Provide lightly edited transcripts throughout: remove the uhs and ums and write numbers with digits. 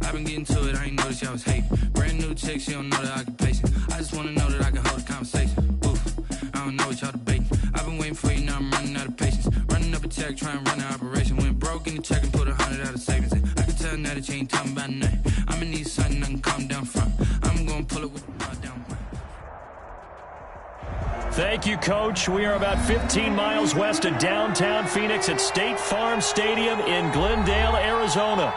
I've been getting to it, I ain't noticed y'all was hating. Brand new chick, she don't know the occupation. I just wanna know that I can hold a conversation. Oof, I don't know what y'all debating. I've been waiting for you, now I'm running out of patience. Running up a check, trying to run an operation. Went broke in the check and put 100 out of savings in. I can tell now that you ain't talking about nothing. I'ma need something I can calm down from. I'm gonna pull it with the bar down. Thank you, Coach. We are about 15 miles west of downtown Phoenix at State Farm Stadium in Glendale, Arizona.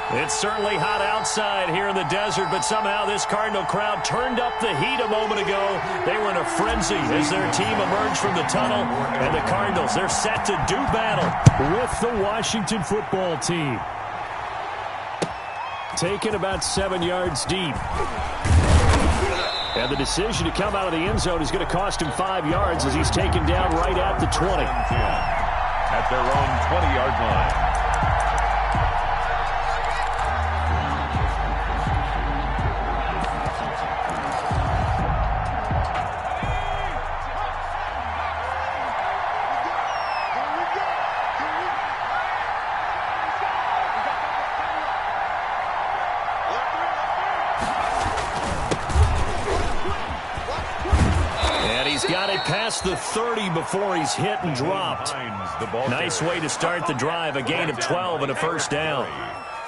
It's certainly hot outside here in the desert, but somehow this Cardinal crowd turned up the heat a moment ago. They were in a frenzy as their team emerged from the tunnel, and the Cardinals, they're set to do battle with the Washington football team. Taken about 7 yards deep. And the decision to come out of the end zone is going to cost him 5 yards as he's taken down right at the 20. At their own 20-yard line. Past the 30 before he's hit and dropped. Nice way to start the drive. A gain of 12 and a first down.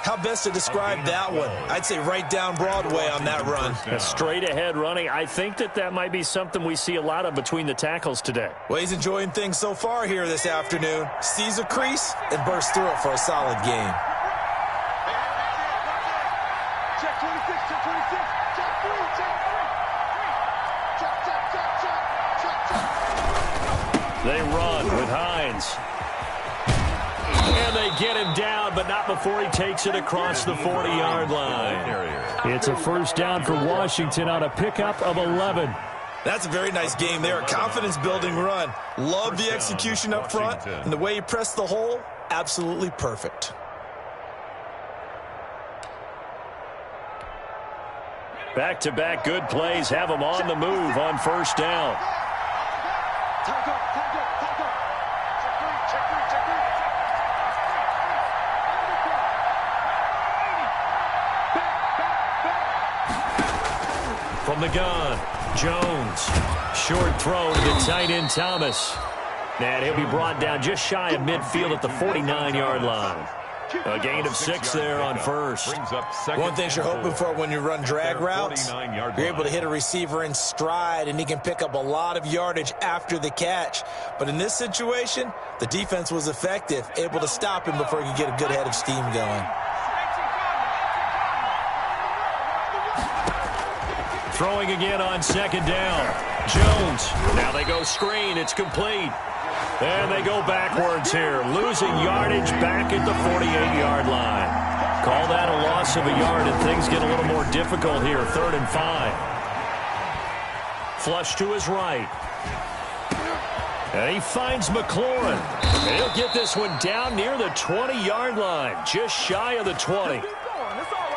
How best to describe that one? I'd say right down Broadway on that run. A straight ahead running. I think that might be something we see a lot of between the tackles today. Well, he's enjoying things so far here this afternoon. Sees a crease and bursts through it for a solid gain. Check 26, check 26, check 3, check 3. They run with Hines. And they get him down, but not before he takes it across the 40-yard line. It's a first down for Washington on a pickup of 11. That's a very nice game there. A confidence-building run. Love the execution up front. And the way he pressed the hole, absolutely perfect. Back-to-back good plays have him on the move on first down. From the gun, Jones. Short throw to the tight end, Thomas. And he'll be brought down just shy of midfield at the 49-yard line. A gain of 6 there on first. One thing you're hoping for when you run drag routes, you're able to hit a receiver in stride, and he can pick up a lot of yardage after the catch. But in this situation, the defense was effective, able to stop him before he could get a good head of steam going. Throwing again on second down. Jones. Now they go screen. It's complete. And they go backwards here, losing yardage back at the 48-yard line. Call that a loss of a yard, and things get a little more difficult here, 3rd and 5. Flush to his right. And he finds McLaurin. And he'll get this one down near the 20-yard line, just shy of the 20.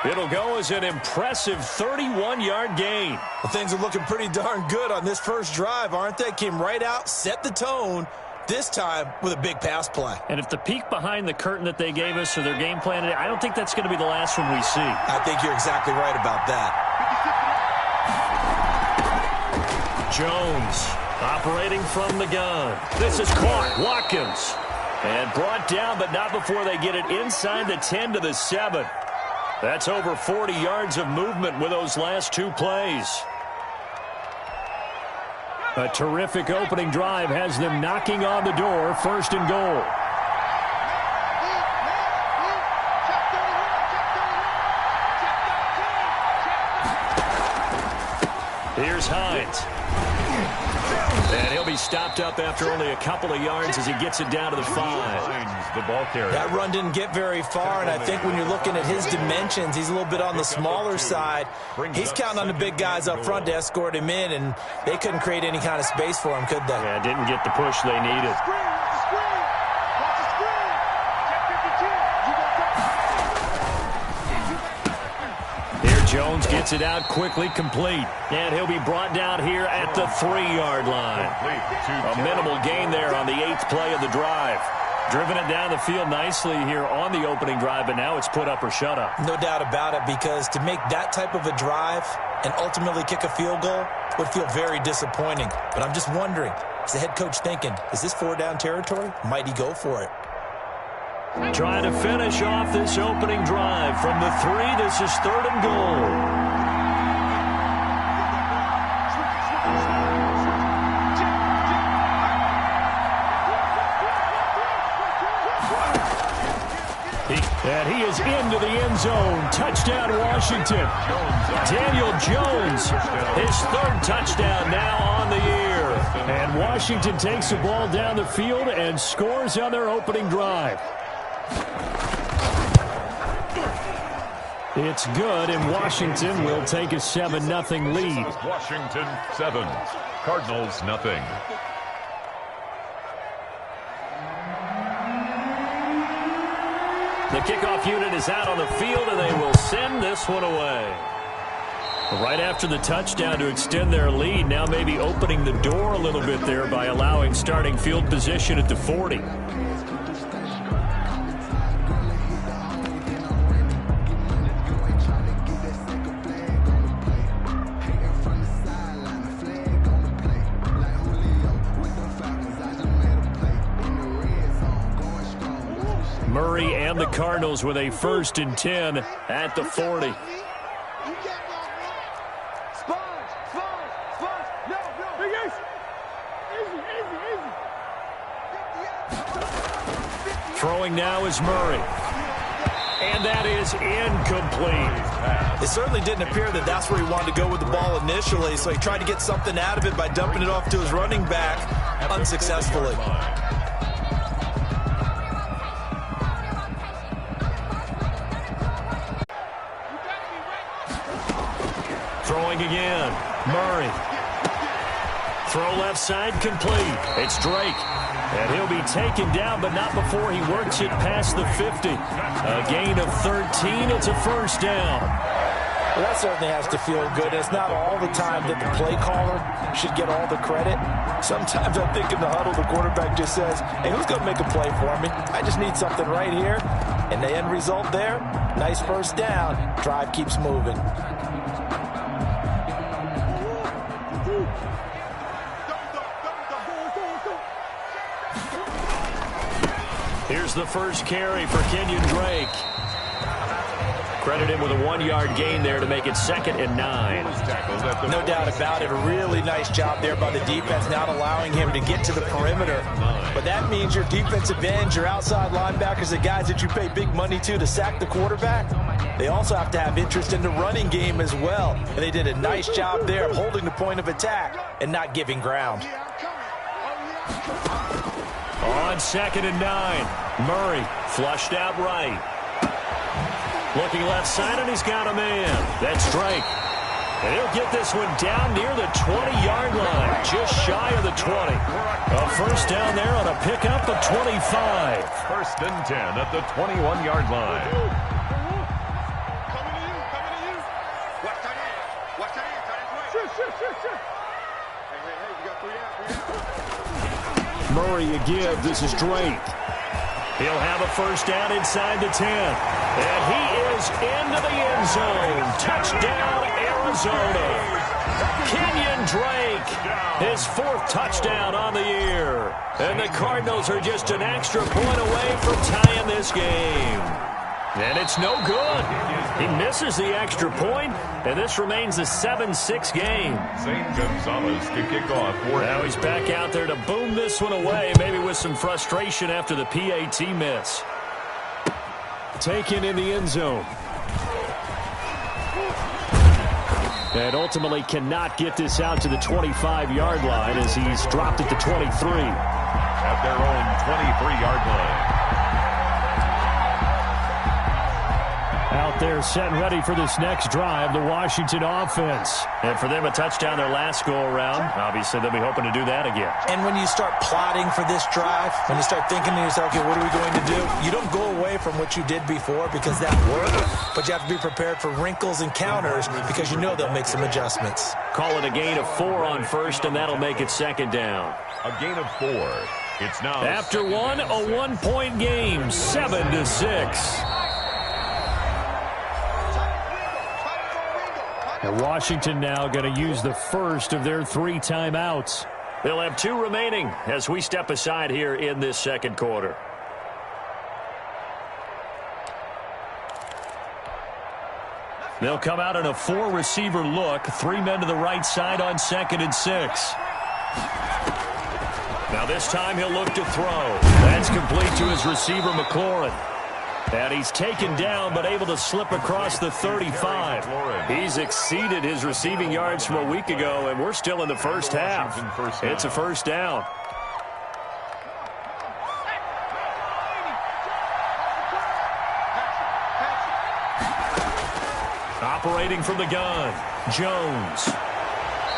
It'll go as an impressive 31-yard gain. Well, things are looking pretty darn good on this first drive, aren't they? Came right out, set the tone. This time with a big pass play. And if the peek behind the curtain that they gave us or their game plan today, I don't think that's going to be the last one we see. I think you're exactly right about that. Jones operating from the gun. This is caught. Watkins. And brought down, but not before they get it inside the 10 to the 7. That's over 40 yards of movement with those last 2 plays. A terrific opening drive has them knocking on the door, 1st and goal. Here's Hines. And he'll be stopped up after only a couple of yards as he gets it down to the 5. The ball carrier. That run didn't get very far, and I think when you're looking at his dimensions, he's a little bit on the smaller side. He's counting on the big guys up front to escort him in, and they couldn't create any kind of space for him, could they? Yeah, didn't get the push they needed. Jones gets it out quickly, complete. And he'll be brought down here at the 3-yard line. A minimal gain there on the 8th play of the drive. Driven it down the field nicely here on the opening drive, but now it's put up or shut up. No doubt about it, because to make that type of a drive and ultimately kick a field goal would feel very disappointing. But I'm just wondering, is the head coach thinking, is this 4-down territory? Might he go for it? Trying to finish off this opening drive from the 3. This is 3rd and goal. And he is into the end zone. Touchdown, Washington. Daniel Jones, his 3rd touchdown now on the year. And Washington takes the ball down the field and scores on their opening drive. It's good, and Washington will take a 7-0 lead. Washington 7, Cardinals nothing. The kickoff unit is out on the field, and they will send this one away. Right after the touchdown to extend their lead, now maybe opening the door a little bit there by allowing starting field position at the 40. Murray and the Cardinals with a 1st and 10 at the 40. Throwing now is Murray. And that is incomplete. It certainly didn't appear that that's where he wanted to go with the ball initially, so he tried to get something out of it by dumping it off to his running back unsuccessfully. Throwing again. Murray. Throw left side complete. It's Drake. And he'll be taken down, but not before he works it past the 50. A gain of 13. It's a 1st down. Well, that certainly has to feel good. It's not all the time that the play caller should get all the credit. Sometimes I think in the huddle, the quarterback just says, hey, who's going to make a play for me? I just need something right here. And the end result there, nice 1st down. Drive keeps moving. Here's the first carry for Kenyon Drake. Credit him with a 1-yard gain there to make it 2nd and 9. No doubt about it. A really nice job there by the defense, not allowing him to get to the perimeter. But that means your defensive ends, your outside linebackers, the guys that you pay big money to sack the quarterback, they also have to have interest in the running game as well. And they did a nice job there of holding the point of attack and not giving ground. On 2nd and 9, Murray flushed out right. Looking left side, and he's got a man. That's Drake. And he'll get this one down near the 20-yard line, just shy of the 20. A 1st down there on a pickup of 25. 1st and 10 at the 21-yard line. Murray again. This is Drake. He'll have a 1st down inside the 10. And he is into the end zone. Touchdown, Arizona. Kenyon Drake, his 4th touchdown on the year. And the Cardinals are just an extra point away from tying this game. And it's no good. He misses the extra point, and this remains a 7-6 game. St. Gonzalez to kick off. Now he's back out there to boom this one away, maybe with some frustration after the PAT miss. Taken in the end zone. And ultimately cannot get this out to the 25-yard line as he's dropped at the 23. At their own 23-yard line. Out there set and ready for this next drive, the Washington offense. And for them, a touchdown their last go-around. Obviously, they'll be hoping to do that again. And when you start plotting for this drive, when you start thinking to yourself, okay, what are we going to do? You don't go away from what you did before because that worked, but you have to be prepared for wrinkles and counters because you know they'll make some adjustments. Call it a gain of 4 on 1st, and that'll make it 2nd down. A gain of 4. It's now after one, a 1-point game, 7-6. And Washington now going to use the first of their 3 timeouts. They'll have 2 remaining as we step aside here in this second quarter. They'll come out in a 4-receiver look. 3 men to the right side on 2nd and 6. Now this time he'll look to throw. That's complete to his receiver, McLaurin. And he's taken down but able to slip across the 35. He's exceeded his receiving yards from a week ago, and we're still in the first half. It's a first down. Operating from the gun, Jones.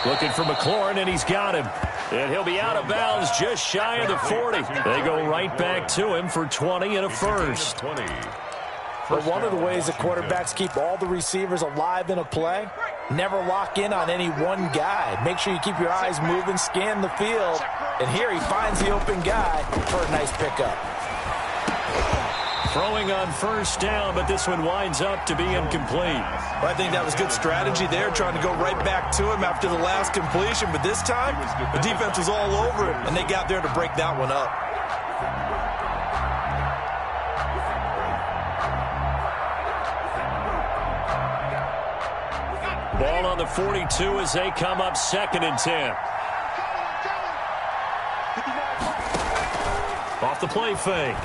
Looking for McLaurin, and he's got him. And he'll be out of bounds just shy of the 40. They go right back to him for 20 and a first. But one of the ways the quarterbacks keep all the receivers alive in a play, never lock in on any one guy. Make sure you keep your eyes moving, scan the field. And here he finds the open guy for a nice pickup. Throwing on first down, but this one winds up to be incomplete. Well, I think that was good strategy there, trying to go right back to him after the last completion. But this time, the defense was all over it, and they got there to break that one up. Ball on the 42 as they come up 2nd and 10. Off the play fake.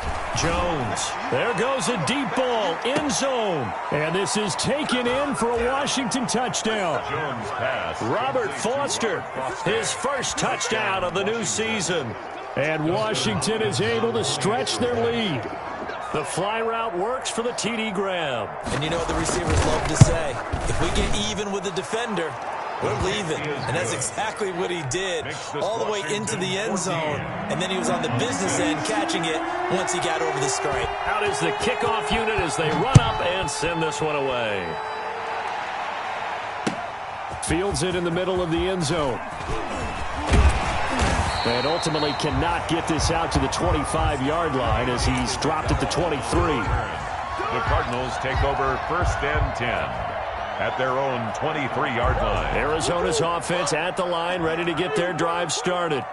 Jones. There goes a deep ball. End zone. And this is taken in for a Washington touchdown. Jones pass. Robert Foster, his first touchdown of the new season. And Washington is able to stretch their lead. The fly route works for the TD grab. And you know what the receivers love to say? If we get even with the defender, we're leaving. And that's exactly what he did, all the way into the end zone. And then he was on the business end catching it once he got over the stripe. Out is the kickoff unit as they run up and send this one away. Fields it in the middle of the end zone. And ultimately cannot get this out to the 25-yard line as he's dropped at the 23. The Cardinals take over 1st and 10 at their own 23-yard line. Arizona's offense at the line, ready to get their drive started.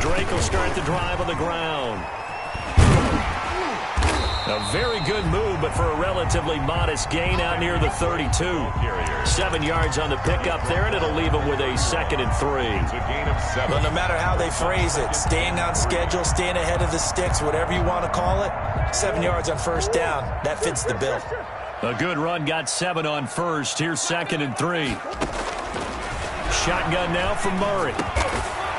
Drake will start the drive on the ground. A very good move, but for a relatively modest gain out near the 32. 7 yards on the pickup there, and it'll leave him with a 2nd and 3. It's a gain of 7. But no matter how they phrase it, staying on schedule, staying ahead of the sticks, whatever you want to call it, 7 yards on first down, that fits the bill. A good run, got 7 on first. Here's 2nd and 3. Shotgun now from Murray.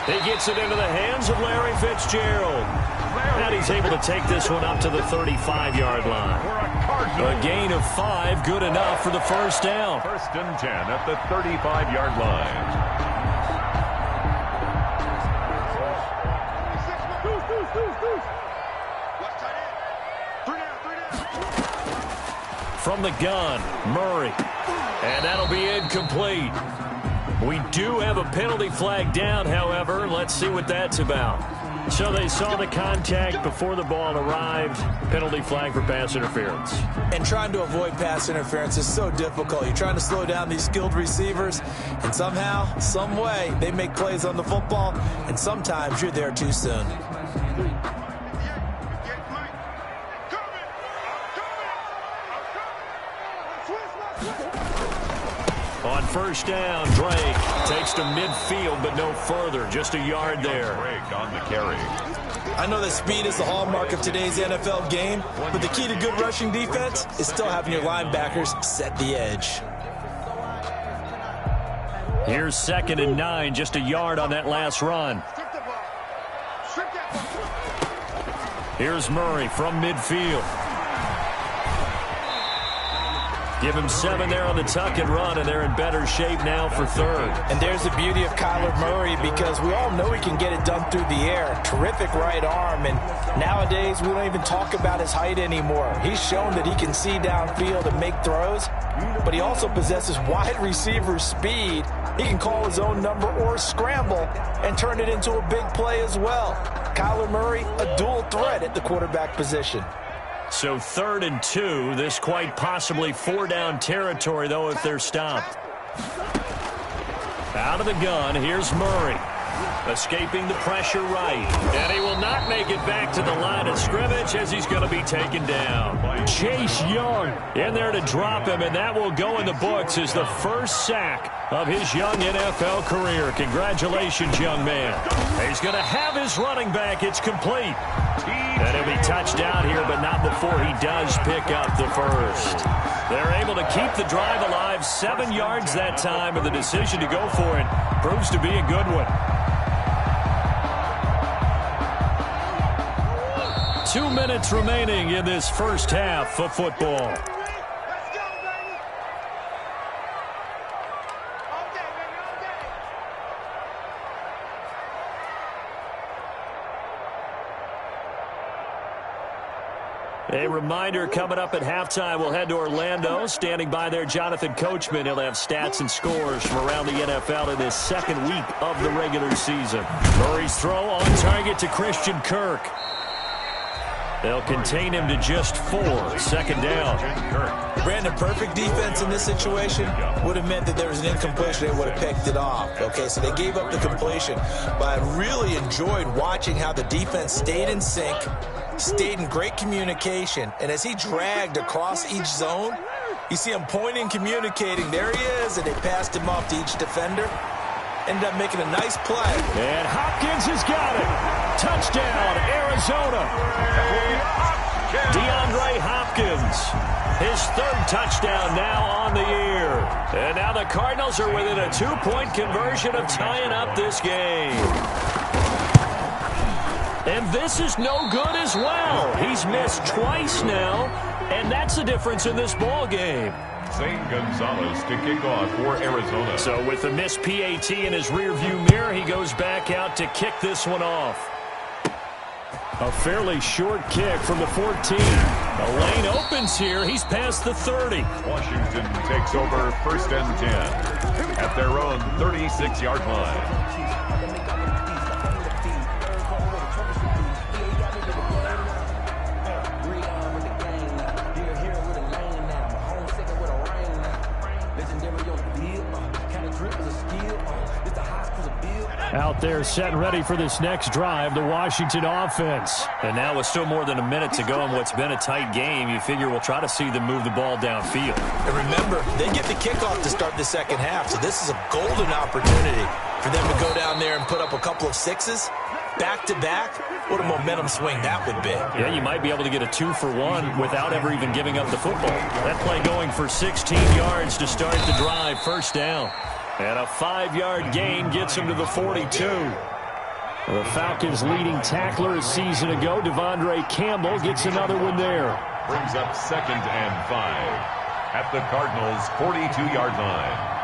He gets it into the hands of Larry Fitzgerald. And he's able to take this one up to the 35-yard line. A gain of 5, good enough for the first down. 1st and 10 at the 35-yard line. From the gun, Murray. And that'll be incomplete. We do have a penalty flag down, however. Let's see what that's about. So they saw the contact before the ball arrived. Penalty flag for pass interference. And trying to avoid pass interference is so difficult. You're trying to slow down these skilled receivers, and somehow, some way, they make plays on the football, and sometimes you're there too soon. On first down, Drake takes to midfield, but no further. Just a yard there. Drake on the carry. I know that speed is the hallmark of today's NFL game, but the key to good rushing defense is still having your linebackers set the edge. Here's 2nd and 9, just a yard on that last run. Here's Murray from midfield. Give him 7 there on the tuck and run, and they're in better shape now for third. And there's the beauty of Kyler Murray, because we all know he can get it done through the air. Terrific right arm, and nowadays we don't even talk about his height anymore. He's shown that he can see downfield and make throws, but he also possesses wide receiver speed. He can call his own number or scramble and turn it into a big play as well. Kyler Murray, a dual threat at the quarterback position. So 3rd and 2, this quite possibly 4-down territory, though, if they're stopped. Out of the gun, here's Murray. Escaping the pressure right. And he will not make it back to the line of scrimmage as he's going to be taken down. Chase Young in there to drop him, and that will go in the books as the first sack of his young NFL career. Congratulations, young man. He's going to have his running back. It's complete. And he'll be touchdown here, but not before he does pick up the first. They're able to keep the drive alive, 7 yards that time, and the decision to go for it proves to be a good one. 2 minutes remaining in this first half of football. A reminder, coming up at halftime, we'll head to Orlando. Standing by there, Jonathan Coachman. He'll have stats and scores from around the NFL in this second week of the regular season. Murray's throw on target to Christian Kirk. They'll contain him to just 4. 2nd down. Brandon, perfect defense in this situation would have meant that there was an incompletion. They would have picked it off. Okay, so they gave up the completion. But I really enjoyed watching how the defense stayed in sync, stayed in great communication, and as he dragged across each zone, you see him pointing, communicating. There he is, and they passed him off to each defender. Ended up making a nice play. And Hopkins has got it. Touchdown, Arizona. DeAndre Hopkins, his 3rd touchdown now on the year. And now the Cardinals are within a 2-point conversion of tying up this game. And this is no good as well. He's missed twice now, and that's the difference in this ball game. Zane Gonzalez to kick off for Arizona. So with the missed PAT in his rearview mirror, he goes back out to kick this one off. A fairly short kick from the 14. The lane opens here. He's past the 30. Washington takes over 1st and 10 at their own 36-yard line. Out there set ready for this next drive, the Washington offense. And now with still more than a minute to go in what's been a tight game, you figure we'll try to see them move the ball downfield. And remember, they get the kickoff to start the second half, so this is a golden opportunity for them to go down there and put up a couple of 6s back-to-back. What a momentum swing that would be. Yeah, you might be able to get a 2-for-1 without ever even giving up the football. That play going for 16 yards to start the drive, 1st down. And a 5-yard gain gets him to the 42. The Falcons' leading tackler a season ago, Devondre Campbell, gets another one there. Brings up 2nd and 5 at the Cardinals' 42-yard line.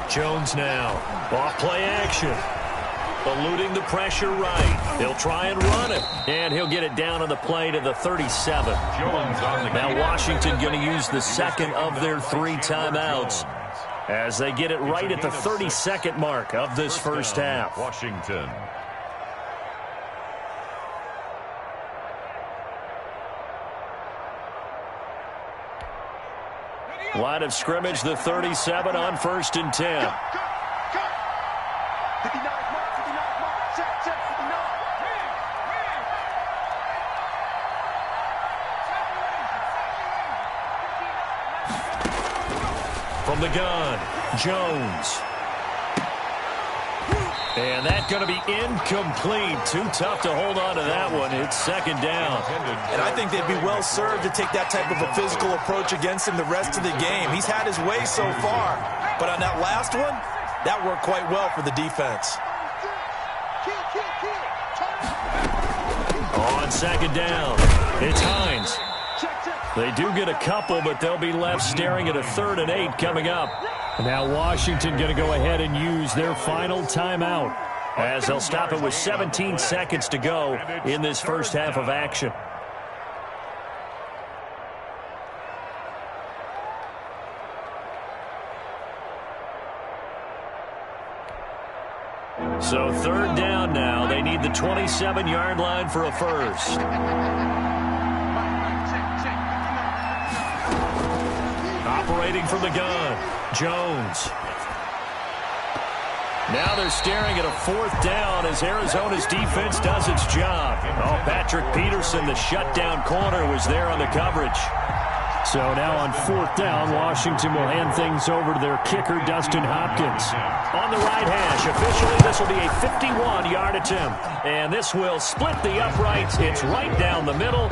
Jones now. Off play action. Eluding the pressure right. They'll try and run it. And he'll get it down on the play to the 37. Jones on the now Washington going to use the 2nd of their 3 timeouts as they get it right at the 32nd mark of this first half. Washington. Line of scrimmage, the 37 on 1st and 10. From the gun, Jones. And that's going to be incomplete. Too tough to hold on to that one. It's 2nd down. And I think they'd be well served to take that type of a physical approach against him the rest of the game. He's had his way so far. But on that last one, that worked quite well for the defense. On second down, it's Hines. They do get a couple, but they'll be left staring at a 3rd and 8 coming up. Now Washington going to go ahead and use their final timeout, as they'll stop it with 17 seconds to go in this first half of action. So 3rd down now. They need the 27-yard line for a first. Operating from the gun, Jones. Now they're staring at a 4th down as Arizona's defense does its job. Oh, Patrick Peterson, the shutdown corner, was there on the coverage. So now on 4th down, Washington will hand things over to their kicker, Dustin Hopkins. On the right hash, officially this will be a 51-yard attempt. And this will split the uprights. It's right down the middle.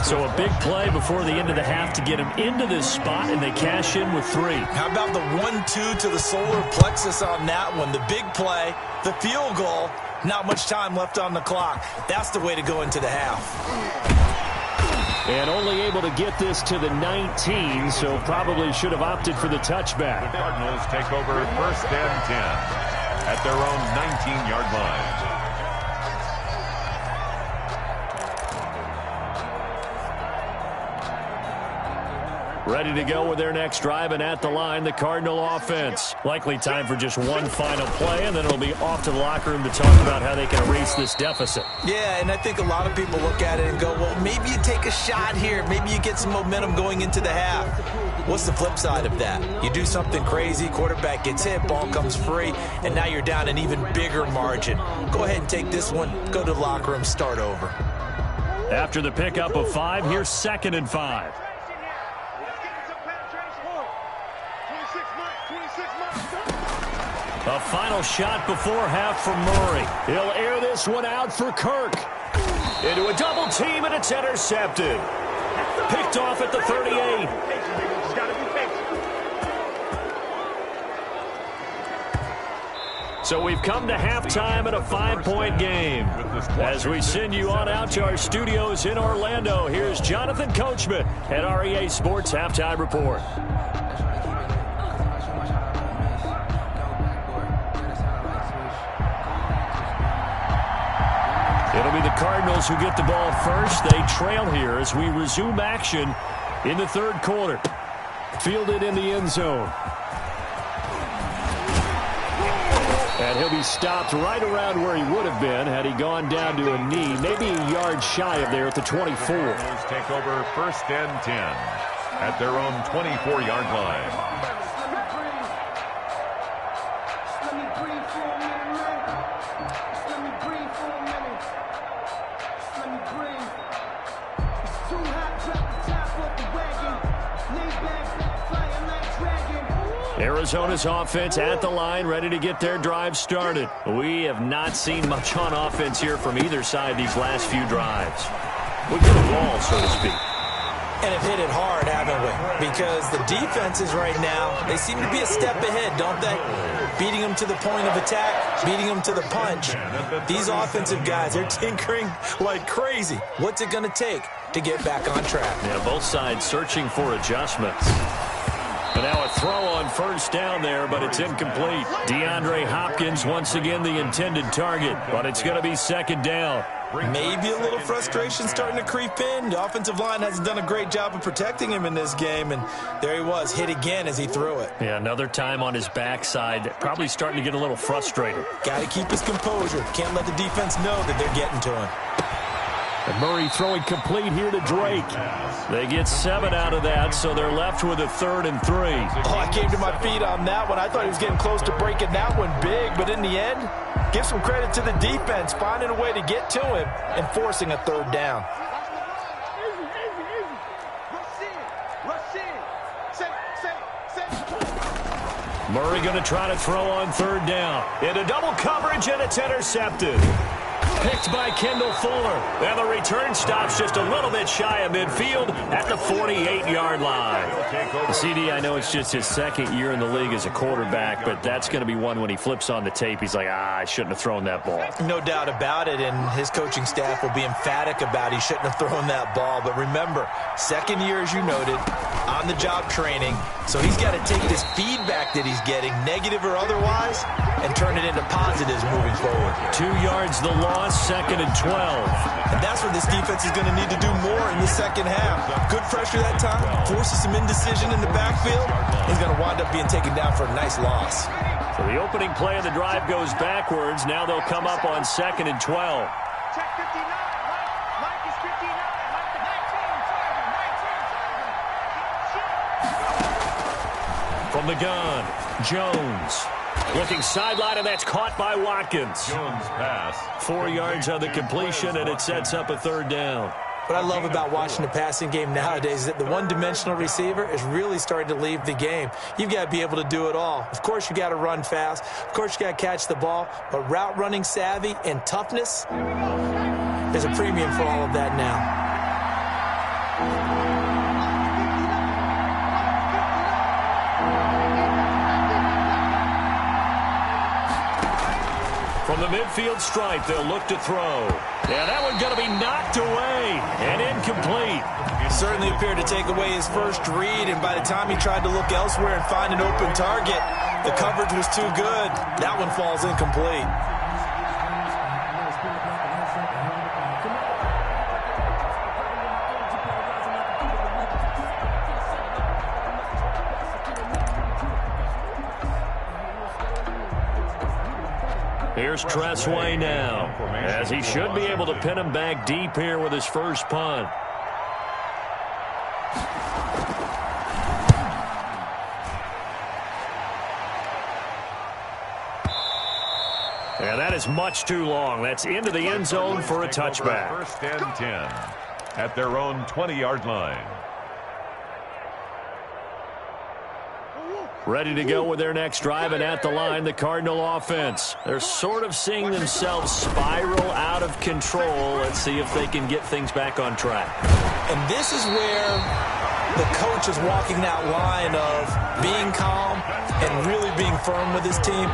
So a big play before the end of the half to get him into this spot, and they cash in with 3. How about the 1-2 to the solar plexus on that one? The big play, the field goal, not much time left on the clock. That's the way to go into the half. And only able to get this to the 19, so probably should have opted for the touchback. The Cardinals take over 1st and 10 at their own 19-yard line. Ready to go with their next drive, and at the line, the Cardinal offense. Likely time for just one final play, and then it'll be off to the locker room to talk about how they can erase this deficit. Yeah, and I think a lot of people look at it and go, well, maybe you take a shot here. Maybe you get some momentum going into the half. What's the flip side of that? You do something crazy, quarterback gets hit, ball comes free, and now you're down an even bigger margin. Go ahead and take this one, go to the locker room, start over. After the pickup of 5, here's 2nd and 5. A final shot before half from Murray. He'll air this one out for Kirk. Into a double team, and it's intercepted. Picked off at the 38. So we've come to halftime at a 5-point game. As we send you on out to our studios in Orlando, here's Jonathan Coachman at our EA Sports Halftime Report. It'll be the Cardinals who get the ball first. They trail here as we resume action in the 3rd quarter. Fielded in the end zone. And he'll be stopped right around where he would have been had he gone down to a knee, maybe a yard shy of there at the 24. Cardinals take over 1st and 10 at their own 24-yard line. Arizona's offense at the line, ready to get their drive started. We have not seen much on offense here from either side these last few drives. We get a wall, so to speak. And have hit it hard, haven't we? Because the defenses right now, they seem to be a step ahead, don't they? Beating them to the point of attack, beating them to the punch. These offensive guys, they're tinkering like crazy. What's it going to take to get back on track? Yeah, both sides searching for adjustments. And now a throw on 1st down there, but it's incomplete. DeAndre Hopkins once again the intended target, but it's going to be 2nd down. Maybe a little frustration starting to creep in. The offensive line hasn't done a great job of protecting him in this game, and there he was, hit again as he threw it. Yeah, another time on his backside, probably starting to get a little frustrated. Got to keep his composure. Can't let the defense know that they're getting to him. And Murray throwing complete here to Drake. They get 7 out of that, so they're left with a 3rd and 3. Oh, I came to my feet on that one. I thought he was getting close to breaking that one big, but in the end, give some credit to the defense, finding a way to get to him and forcing a 3rd down. Murray going to try to throw on 3rd down. Into double coverage, and it's intercepted. Picked by Kendall Fuller. And the return stops just a little bit shy of midfield at the 48-yard line. CD, I know it's just his second year in the league as a quarterback, but that's going to be one when he flips on the tape, he's like, I shouldn't have thrown that ball. No doubt about it, and his coaching staff will be emphatic about he shouldn't have thrown that ball. But remember, second year, as you noted, on-the-job training, so he's got to take this feedback that he's getting, negative or otherwise, and turn it into positives moving forward. 2 yards the loss, 2nd and 12. And that's what this defense is going to need to do more in the second half. Good pressure that time, forces some indecision in the backfield. He's going to wind up being taken down for a nice loss. So the opening play of the drive goes backwards. Now they'll come up on 2nd and 12. Check 59. Mike is 59. Mike the 19. From the gun, Jones. Looking sideline, and that's caught by Watkins. Jones pass. 4 yards on the completion, and it sets up a 3rd down. What I love about watching the passing game nowadays is that the one-dimensional receiver is really starting to leave the game. You've got to be able to do it all. Of course, you got to run fast. Of course, you got to catch the ball. But route running savvy and toughness, there's a premium for all of that now. From the midfield stripe, they'll look to throw. Yeah, that one's going to be knocked away and incomplete. Certainly appeared to take away his first read, and by the time he tried to look elsewhere and find an open target, the coverage was too good. That one falls incomplete. Here's Tressway now, as he should be able to pin him back deep here with his first punt. And that is much too long. That's into the end zone for a touchback. 1st and 10 at their own 20-yard line. Ready to go with their next drive, and at the line, the Cardinal offense. They're sort of seeing themselves spiral out of control. Let's see if they can get things back on track. And this is where the coach is walking that line of being calm and really being firm with his team.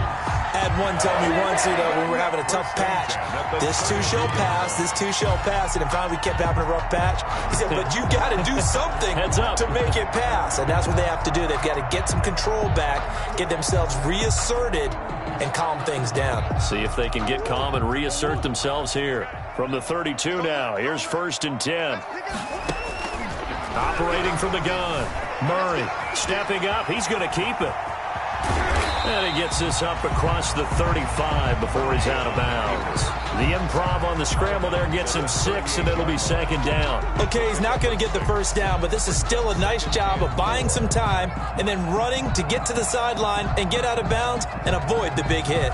I had one tell me once, when we were having a tough patch, this too shall pass, this too shall pass. And finally we kept having a rough patch. He said, but you got to do something to make it pass. And that's what they have to do. They've got to get some control back, get themselves reasserted, and calm things down. See if they can get calm and reassert themselves here. From the 32 now, here's 1st and 10. Operating from the gun, Murray stepping up. He's going to keep it. And he gets this up across the 35 before he's out of bounds. The improv on the scramble there gets him 6, and it'll be 2nd down. Okay, he's not going to get the first down, but this is still a nice job of buying some time and then running to get to the sideline and get out of bounds and avoid the big hit.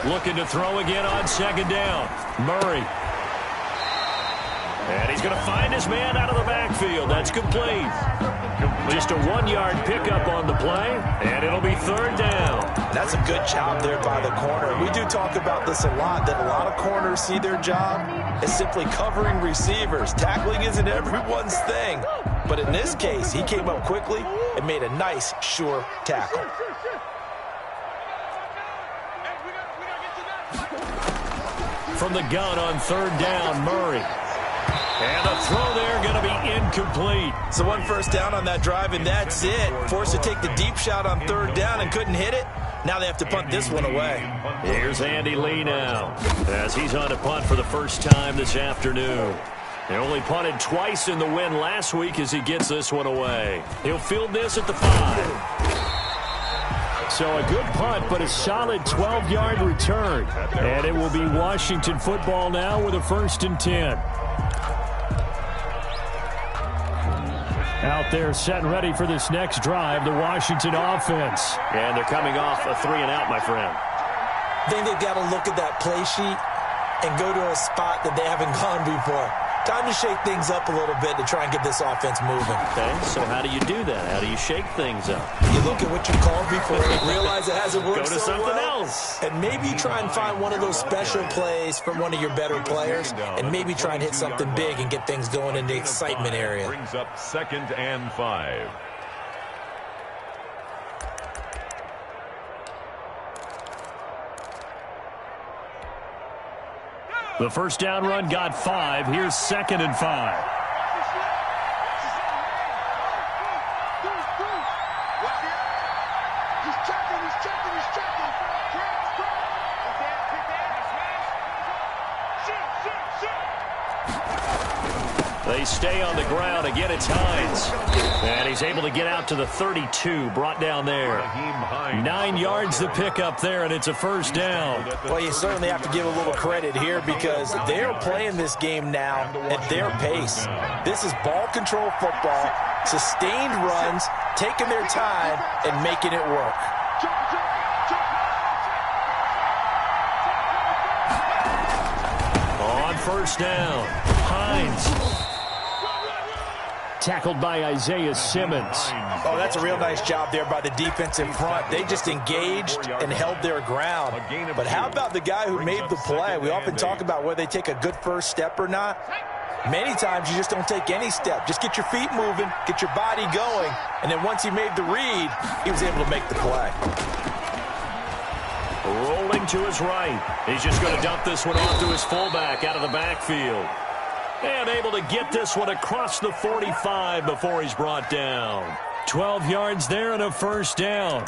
Looking to throw again on 2nd down. Murray. And he's going to find his man out of the backfield. That's complete. Just a 1-yard pickup on the play, and it'll be 3rd down. That's a good job there by the corner. We do talk about this a lot, that a lot of corners see their job as simply covering receivers. Tackling isn't everyone's thing. But in this case, he came up quickly and made a nice, sure tackle. From the gun on 3rd down, Murray. And the throw there going to be incomplete. So 1 first down on that drive, and that's it. Forced to take the deep shot on 3rd down and couldn't hit it. Now they have to punt this one away. Here's Andy Lee now, as he's on a punt for the first time this afternoon. They only punted twice in the win last week as he gets this one away. He'll field this at the 5. So a good punt, but a solid 12-yard return. And it will be Washington football now with a 1st and 10. Out there set and ready for this next drive, the Washington offense. And they're coming off a 3-and-out, my friend. I think they've got to look at that play sheet and go to a spot that they haven't gone before. Time to shake things up a little bit to try and get this offense moving. Okay, so how do you do that? How do you shake things up? You look at what you called before and realize it hasn't worked Go to so something well. else. And maybe try and find one of those special plays from one of your better players, and maybe try and hit something big and get things going in the excitement area. Brings up 2nd and 5. The first down run got 5. Here's 2nd and 5. They stay on the ground. Again, it's Hines. And he's able to get out to the 32, brought down there. 9 yards to pick up there, and it's a first down. Well, you certainly have to give a little credit here because they're playing this game now at their pace. This is ball control football, sustained runs, taking their time, and making it work. On first down, Hines. Tackled by Isaiah Simmons. Oh, that's a real nice job there by the defensive front. They just engaged and held their ground. But how about the guy who made the play? We often talk about whether they take a good first step or not. Many times you just don't take any step. Just get your feet moving, get your body going, and then once he made the read, he was able to make the play. Rolling to his right. He's just going to dump this one off to his fullback out of the backfield. And able to get this one across the 45 before he's brought down. 12 yards there and a first down.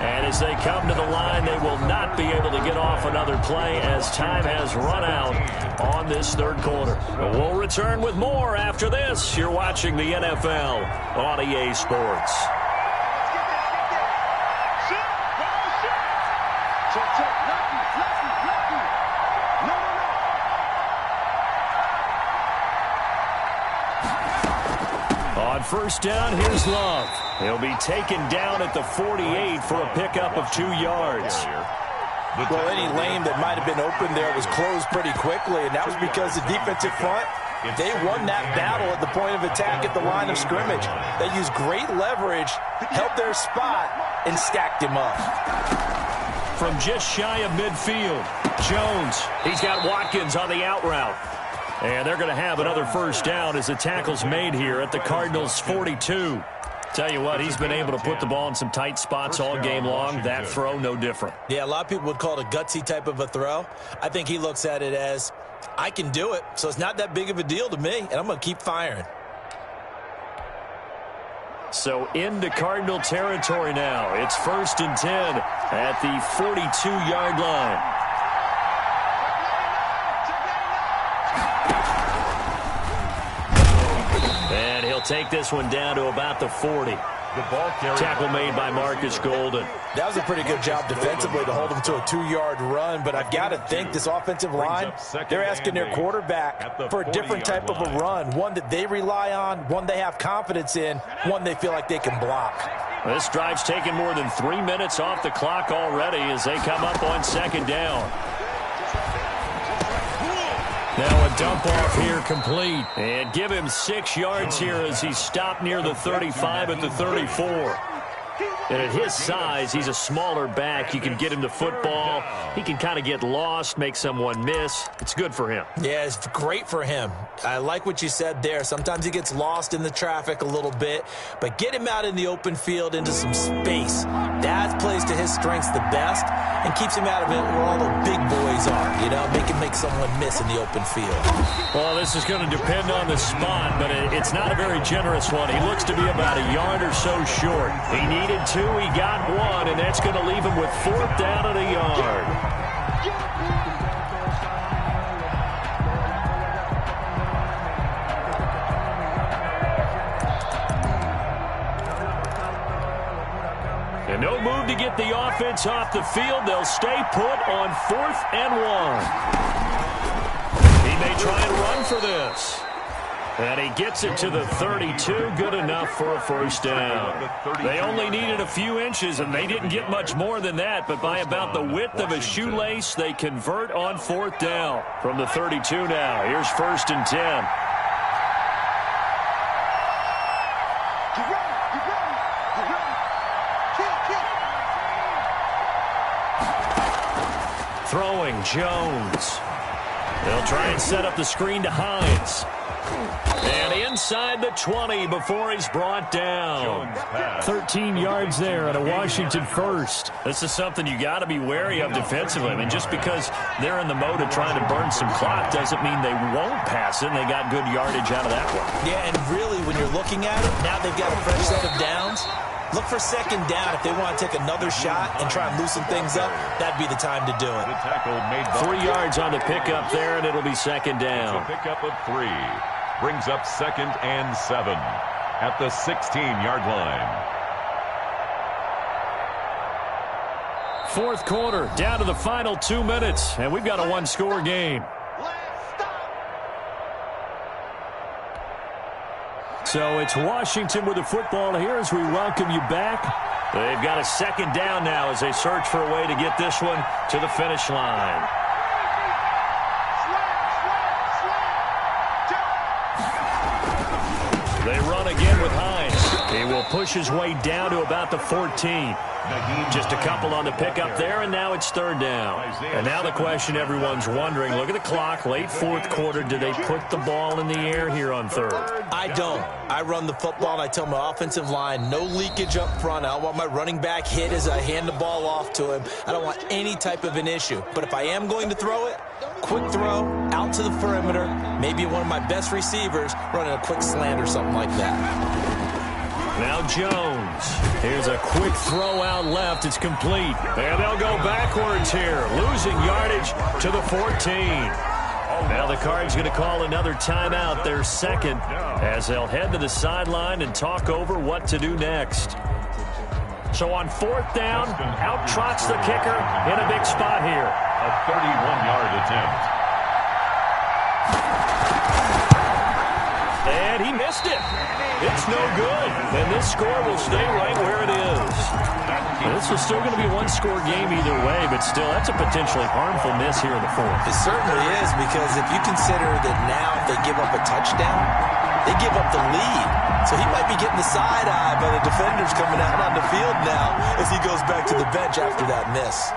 And as they come to the line, they will not be able to get off another play as time has run out on this third quarter. We'll return with more after this. You're watching the NFL on EA Sports. On first down, here's Love. He'll be taken down at the 48 for a pickup of 2 yards. Well, any lane that might have been open there was closed pretty quickly, and that was because the defensive front, they won that battle at the point of attack at the line of scrimmage. They used great leverage, held their spot, and stacked him up. From just shy of midfield, Jones. He's got Watkins on the out route. And they're going to have another first down as the tackle's made here at the Cardinals' 42. Tell you what, he's been able to put the ball in some tight spots all game long. That throw, no different. Yeah, a lot of people would call it a gutsy type of a throw. I think he looks at it as, I can do it, so it's not that big of a deal to me, and I'm going to keep firing. So into Cardinal territory now. It's 1st and 10 at the 42-yard line. And he'll take this one down to about the 40. Tackle made by Marcus Golden. That was a pretty good job defensively to hold him to a 2-yard run, but I've got to think this offensive line, they're asking their quarterback for a different type of a run, one that they rely on, one they have confidence in, one they feel like they can block. This drive's taken more than 3 minutes off the clock already as they come up on 2nd down. Now a dump off here complete. And give him 6 yards here as he's stopped near the 35 at the 34. And at his size, he's a smaller back. You can get him to football. He can kind of get lost, make someone miss. It's good for him. Yeah, it's great for him. I like what you said there. Sometimes he gets lost in the traffic a little bit, but get him out in the open field into some space. That plays to his strengths the best and keeps him out of it where all the big boys are, you know, make someone miss in the open field. Well, this is going to depend on the spot, but it's not a very generous one. He looks to be about a yard or so short. He needed 2, he got 1, and that's going to leave him with 4th down at a yard. And no move to get the offense off the field. They'll stay put on 4th and 1. He may try and run for this. And he gets it to the 32. Good enough for a first down. They only needed a few inches, and they didn't get much more than that. But by about the width of a shoelace, they convert on fourth down. From the 32 now, here's 1st and 10. Throwing Jones. They'll try and set up the screen to Hines. And inside the 20 before he's brought down. 13 yards there and a Washington first. This is something you got to be wary of defensively. I mean, just because they're in the mode of trying to burn some clock doesn't mean they won't pass it. And they got good yardage out of that one. Yeah, and really, when you're looking at it, now they've got a fresh set of downs. Look for second down if they want to take another shot and try and loosen things up. That'd be the time to do it. 3 yards on the pickup there, and it'll be second down. It's a pickup of 3. Brings up 2nd and 7 at the 16-yard line. Fourth quarter, down to the final 2 minutes, and we've got a one-score game. So it's Washington with the football here as we welcome you back. They've got a second down now as they search for a way to get this one to the finish line. They run again with Hines. He will push his way down to about the 14. Just a couple on the pickup there, and now it's third down. And now the question everyone's wondering, look at the clock, late fourth quarter, do they put the ball in the air here on third? I don't. I run the football, and I tell my offensive line, no leakage up front. I don't want my running back hit as I hand the ball off to him. I don't want any type of an issue. But if I am going to throw it, quick throw, out to the perimeter, maybe one of my best receivers running a quick slant or something like that. Now Jones. Here's a quick throw out left. It's complete. And they'll go backwards here, losing yardage to the 14. Now the Cards going to call another timeout, their second, as they'll head to the sideline and talk over what to do next. So on fourth down, out trots the kicker in a big spot here. A 31-yard attempt. And he missed it. It's no good. And this score will stay right where it is. And this is still going to be a one-score game either way, but still, that's a potentially harmful miss here in the fourth. It certainly is, because if you consider that now if they give up a touchdown, they give up the lead. So he might be getting the side eye by the defenders coming out on the field now as he goes back to the bench after that miss.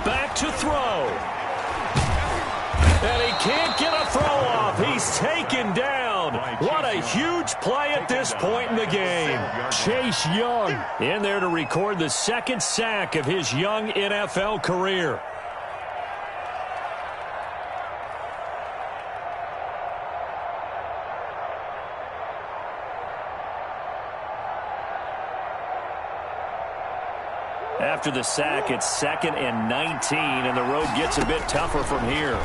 Back to throw. And he can't get a throw off. He's taken down. What a huge play at this point in the game. Chase Young in there to record the second sack of his young NFL career. After the sack, it's 2nd and 19, and the road gets a bit tougher from here.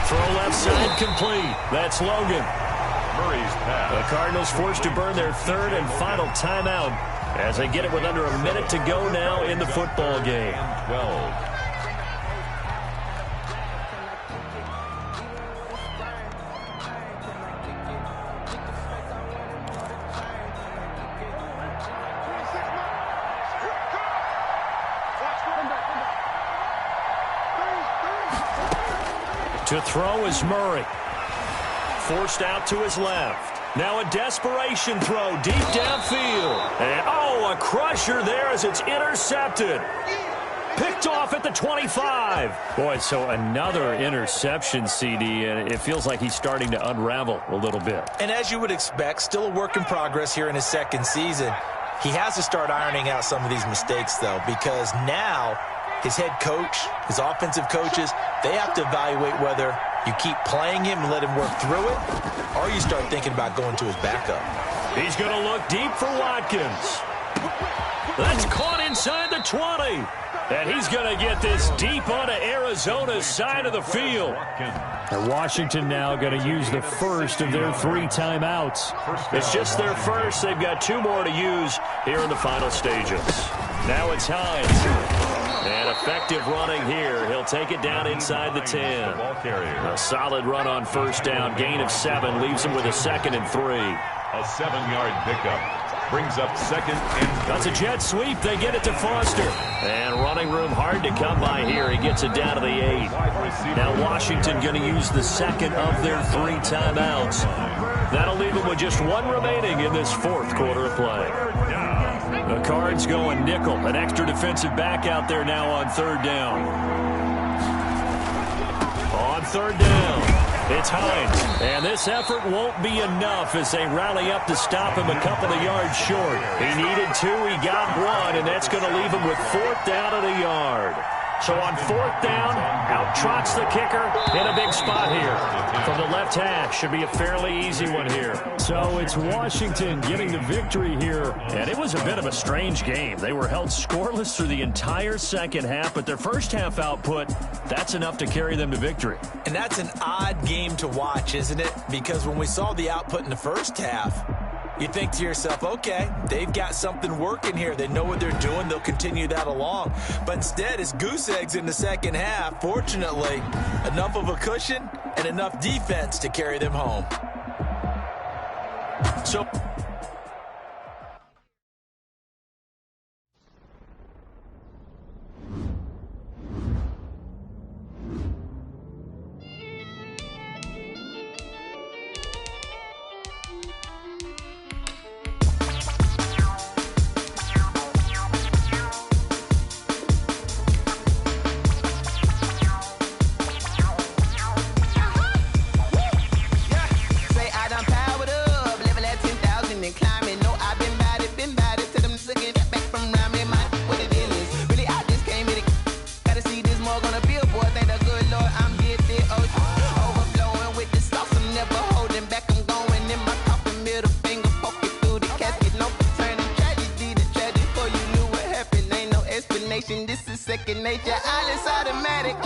Throw left side complete. That's Logan. Murray's pass. The Cardinals forced to burn their third and final timeout as they get it with under a minute to go now in the football game. 12. To throw is Murray. Forced out to his left. Now a desperation throw deep downfield. And, a crusher there as it's intercepted. Picked off at the 25. Boy, so another interception, CD, and it feels like he's starting to unravel a little bit. And as you would expect, still a work in progress here in his second season. He has to start ironing out some of these mistakes, though, because now his head coach, his offensive coaches, they have to evaluate whether you keep playing him and let him work through it, or you start thinking about going to his backup. He's going to look deep for Watkins. That's caught inside the 20. And he's going to get this deep onto Arizona's side of the field. And Washington now going to use the first of their 3 timeouts. It's just their first. They've got 2 more to use here in the final stages. Now it's Hines. And effective running here. He'll take it down inside the 10. A solid run on first down. Gain of 7. Leaves him with a 2nd and 3. A 7-yard pickup. Brings up 2nd and 3. That's a jet sweep. They get it to Foster. And running room hard to come by here. He gets it down to the 8. Now Washington going to use the 2nd of their 3 timeouts. That'll leave them with just 1 remaining in this 4th quarter of play. The Cards going nickel. An extra defensive back out there now on 3rd down. On 3rd down. It's Hines, and this effort won't be enough as they rally up to stop him a couple of yards short. He needed 2, he got 1, and that's going to leave him with 4th down at a yard. So on 4th down, out trots the kicker in a big spot here. From the left hash, should be a fairly easy one here. So it's Washington getting the victory here. And it was a bit of a strange game. They were held scoreless through the entire second half, but their first half output, that's enough to carry them to victory. And that's an odd game to watch, isn't it? Because when we saw the output in the first half, you think to yourself, okay, they've got something working here. They know what they're doing. They'll continue that along. But instead, it's goose eggs in the second half. Fortunately, enough of a cushion and enough defense to carry them home. So this is second nature. All is automatic.